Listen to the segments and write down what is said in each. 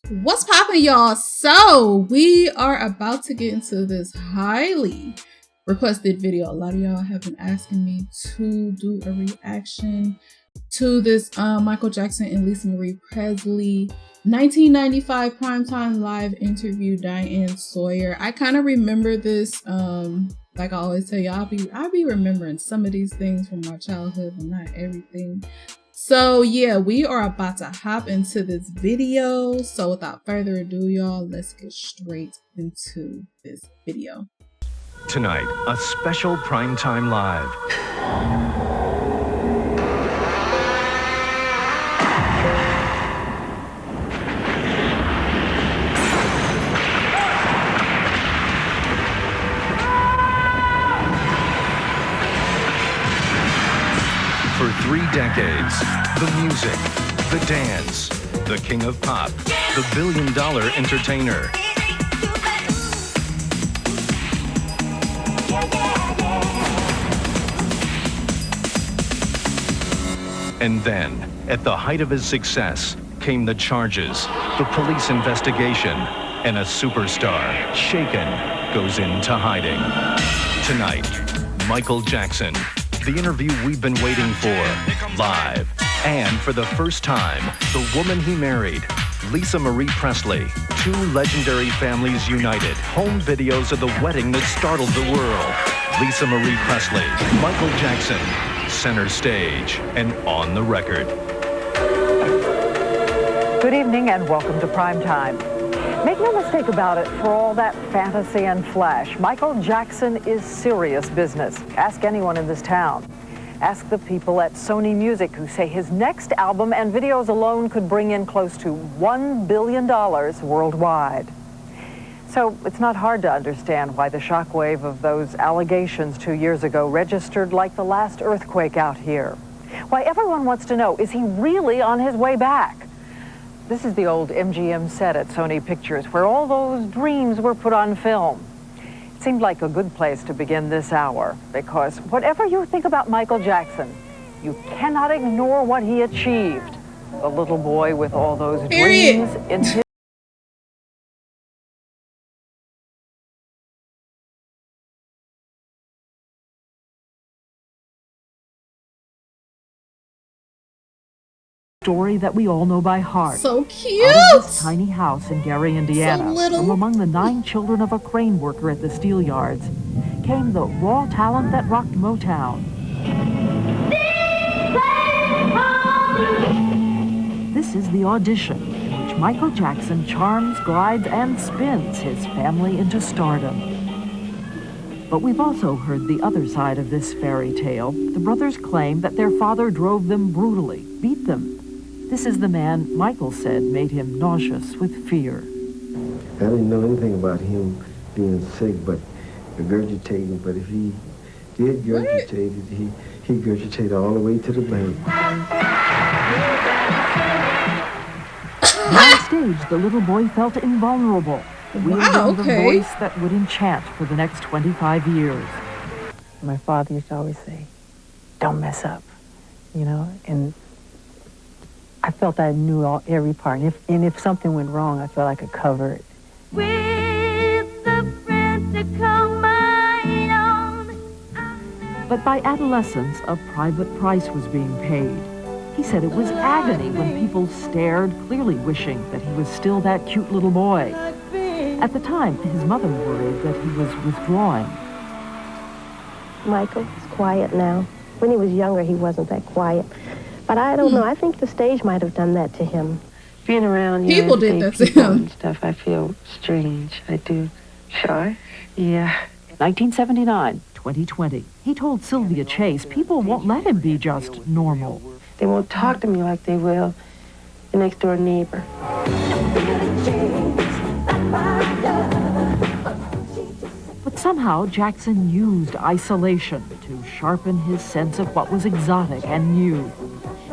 What's poppin', y'all? So we are about to get into this highly requested video. A lot of y'all have been asking me to do a reaction to this Michael Jackson and Lisa Marie Presley 1995 Primetime live interview, Diane Sawyer. I kind of remember this, like I always tell you, I'll be remembering some of these things from my childhood, but not everything. So yeah, we are about to hop into this video. So without further ado, y'all, let's get straight into this video. Tonight, a special Primetime Live. For 3 decades, the music, the dance, the king of pop, the $1 billion entertainer. And then, at the height of his success, came the charges, the police investigation, and a superstar, shaken, goes into hiding. Tonight, Michael Jackson. The interview we've been waiting for, live. And for the first time, the woman he married, Lisa Marie Presley. 2 legendary families united. Home videos of the wedding that startled the world. Lisa Marie Presley, Michael Jackson, center stage and on the record. Good evening and welcome to Primetime. Make no mistake about it, for all that fantasy and flash, Michael Jackson is serious business. Ask anyone in this town. Ask the people at Sony Music who say his next album and videos alone could bring in close to $1 billion worldwide. So it's not hard to understand why the shockwave of those allegations 2 years ago registered like the last earthquake out here. Why everyone wants to know, is he really on his way back? This is the old MGM set at Sony Pictures, where all those dreams were put on film. It seemed like a good place to begin this hour, because whatever you think about Michael Jackson, you cannot ignore what he achieved. The little boy with all those dreams in his story that we all know by heart. So cute! Out of this tiny house in Gary, Indiana, So little. from among the 9 children of a crane worker at the steel yards, came the raw talent that rocked Motown. This is the audition in which Michael Jackson charms, glides, and spins his family into stardom. But we've also heard the other side of this fairy tale. The brothers claim that their father drove them brutally, beat them. This is the man Michael said made him nauseous with fear. I didn't know anything about him being sick, but regurgitating. But if he did regurgitate it, he regurgitated all the way to the bank. On stage, the little boy felt invulnerable, wielding the voice that would enchant for the next 25 years. My father used to always say, "Don't mess up," you know, and I felt I knew every part. And if something went wrong, I felt I could cover it. With the friends to call my own. But by adolescence, a private price was being paid. He said it was agony when people stared, clearly wishing that he was still that cute little boy. At the time, his mother worried that he was withdrawing. Michael is quiet now. When he was younger, he wasn't that quiet. But I don't know. I think the stage might have done that to him. Being around People did that to him and stuff, I feel strange. I do. Shy? Yeah. 1979, 2020. He told Sylvia Chase people won't let him be just normal. They won't talk to me like they will the next door neighbor. But somehow Jackson used isolation to sharpen his sense of what was exotic and new.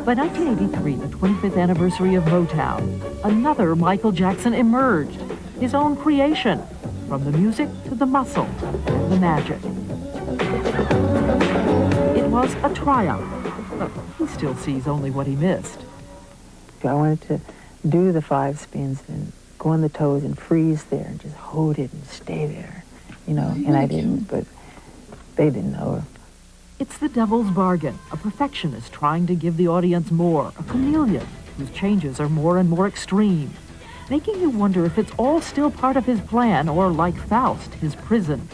By 1983, the 25th anniversary of Motown, another Michael Jackson emerged, his own creation, from the music to the muscle and the magic. It was a triumph, but he still sees only what he missed. I wanted to do the 5 spins and go on the toes and freeze there and just hold it and stay there, you know. And I didn't, but they didn't know. It's the devil's bargain, a perfectionist trying to give the audience more, a chameleon whose changes are more and more extreme, making you wonder if it's all still part of his plan or, like Faust, his prison.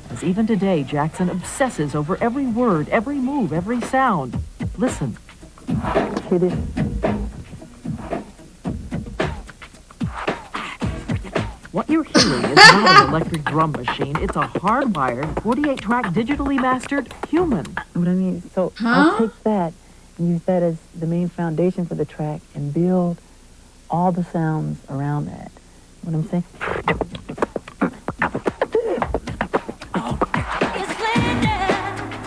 As even today, Jackson obsesses over every word, every move, every sound. Listen. Hit it. What you're hearing is not an electric drum machine. It's a hardwired, 48-track, digitally mastered human. What I mean, so I'll take that and use that as the main foundation for the track and build all the sounds around that. What I'm saying?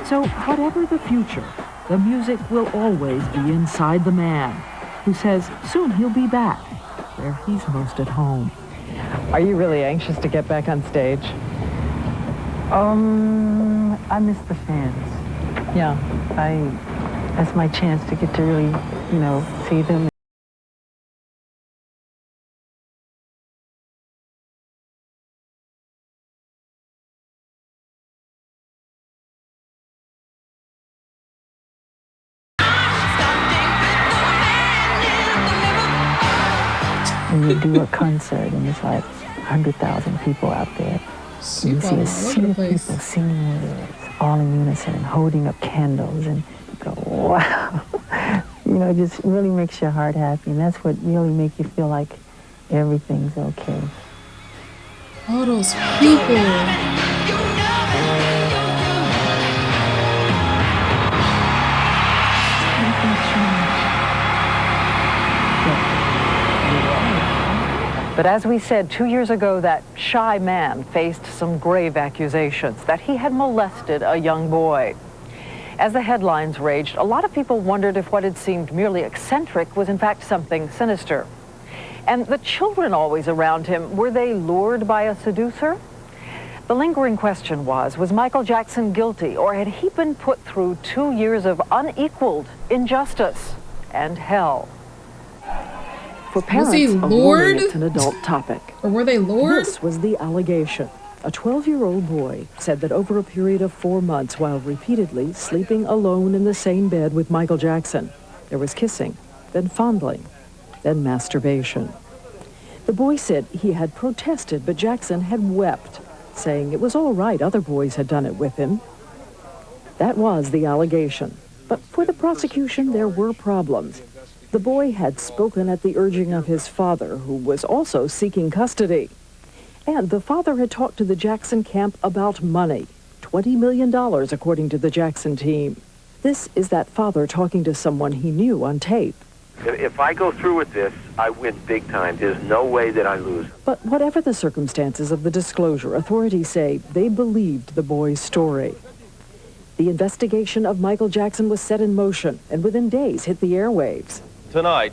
So whatever the future, the music will always be inside the man, who says soon he'll be back, where he's most at home. Are you really anxious to get back on stage? I miss the fans. Yeah, that's my chance to get to really, you know, see them. When you do a concert and it's like 100,000 people out there, you see a sea of people singing lyrics, all in unison and holding up candles, and you go, wow. You know, it just really makes your heart happy, and that's what really makes you feel like everything's okay. All those people. But as we said 2 years ago, that shy man faced some grave accusations that he had molested a young boy. As the headlines raged, a lot of people wondered if what had seemed merely eccentric was in fact something sinister. And the children always around him, were they lured by a seducer? The lingering question was Michael Jackson guilty, or had he been put through 2 years of unequaled injustice and hell? For parents, was he lured? It's an adult topic. Or were they lured? This was the allegation. A 12-year-old boy said that over a period of 4 months, while repeatedly sleeping alone in the same bed with Michael Jackson, there was kissing, then fondling, then masturbation. The boy said he had protested, but Jackson had wept, saying it was all right, other boys had done it with him. That was the allegation. But for the prosecution, there were problems. The boy had spoken at the urging of his father, who was also seeking custody. And the father had talked to the Jackson camp about money, $20 million, according to the Jackson team. This is that father talking to someone he knew on tape. If I go through with this, I win big time. There's no way that I lose. But whatever the circumstances of the disclosure, authorities say they believed the boy's story. The investigation of Michael Jackson was set in motion and within days hit the airwaves. Tonight,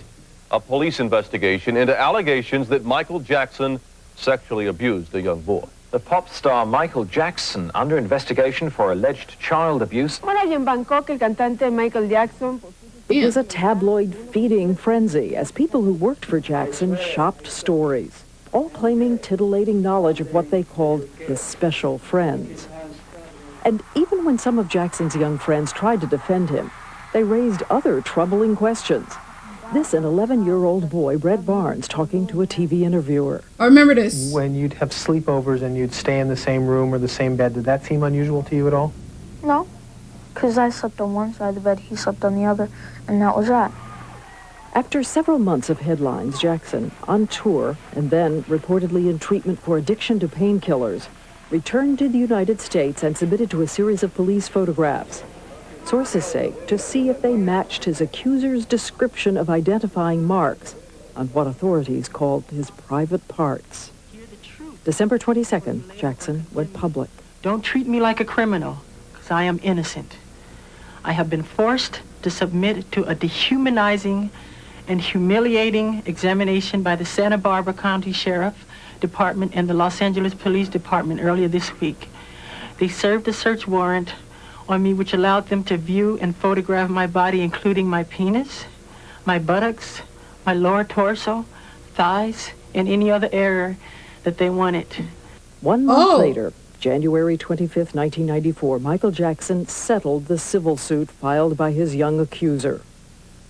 a police investigation into allegations that Michael Jackson sexually abused a young boy. The pop star Michael Jackson under investigation for alleged child abuse. En Bangkok, el cantante Michael Jackson. It was a tabloid feeding frenzy as people who worked for Jackson shopped stories, all claiming titillating knowledge of what they called his special friends. And even when some of Jackson's young friends tried to defend him, they raised other troubling questions. This an 11-year-old boy, Brett Barnes, talking to a TV interviewer. I remember this. When you'd have sleepovers and you'd stay in the same room or the same bed, did that seem unusual to you at all? No, because I slept on one side of the bed, he slept on the other, and that was that. After several months of headlines, Jackson, on tour and then reportedly in treatment for addiction to painkillers, returned to the United States and submitted to a series of police photographs. Sources say to see if they matched his accuser's description of identifying marks on what authorities called his private parts. December 22nd, Jackson went public. Don't treat me like a criminal, because I am innocent. I have been forced to submit to a dehumanizing and humiliating examination by the Santa Barbara County Sheriff Department and the Los Angeles Police Department earlier this week. They served a search warrant on me which allowed them to view and photograph my body, including my penis, my buttocks, my lower torso, thighs, and any other area that they wanted. 1 month later, January 25th, 1994, Michael Jackson settled the civil suit filed by his young accuser.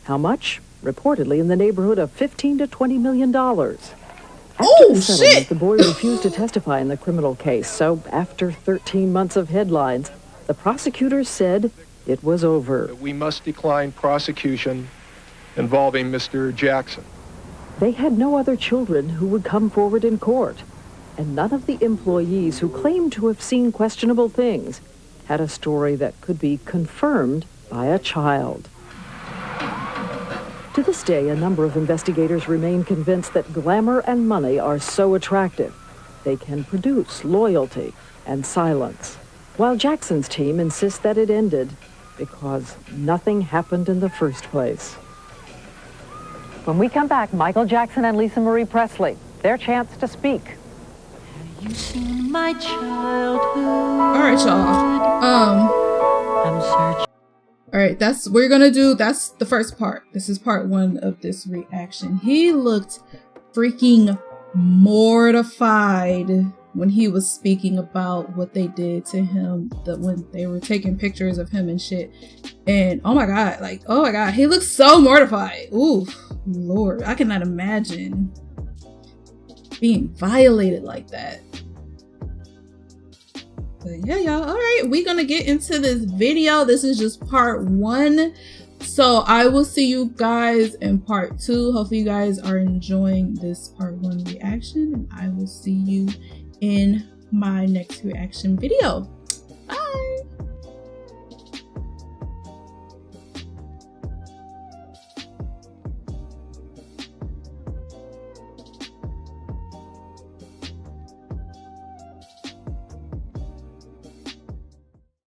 How much? Reportedly in the neighborhood of $15 to $20 million. After the settlement, the boy refused to testify in the criminal case, so after 13 months of headlines, the prosecutors said it was over. We must decline prosecution involving Mr. Jackson. They had no other children who would come forward in court, and none of the employees who claimed to have seen questionable things had a story that could be confirmed by a child. To this day, a number of investigators remain convinced that glamour and money are so attractive, they can produce loyalty and silence, while Jackson's team insists that it ended because nothing happened in the first place. When we come back, Michael Jackson and Lisa Marie Presley, their chance to speak. You seen my childhood. All right, y'all. I'm searching. All right, that's the first part. This is part 1 of this reaction. He looked freaking mortified when he was speaking about what they did to him, when they were taking pictures of him and shit. And oh my god, he looks so mortified. Ooh, Lord, I cannot imagine being violated like that. But yeah, y'all, all right, we're gonna get into this video. This is just part 1, so I will see you guys in part 2. Hopefully you guys are enjoying this part 1 reaction, and I will see you in my next reaction video.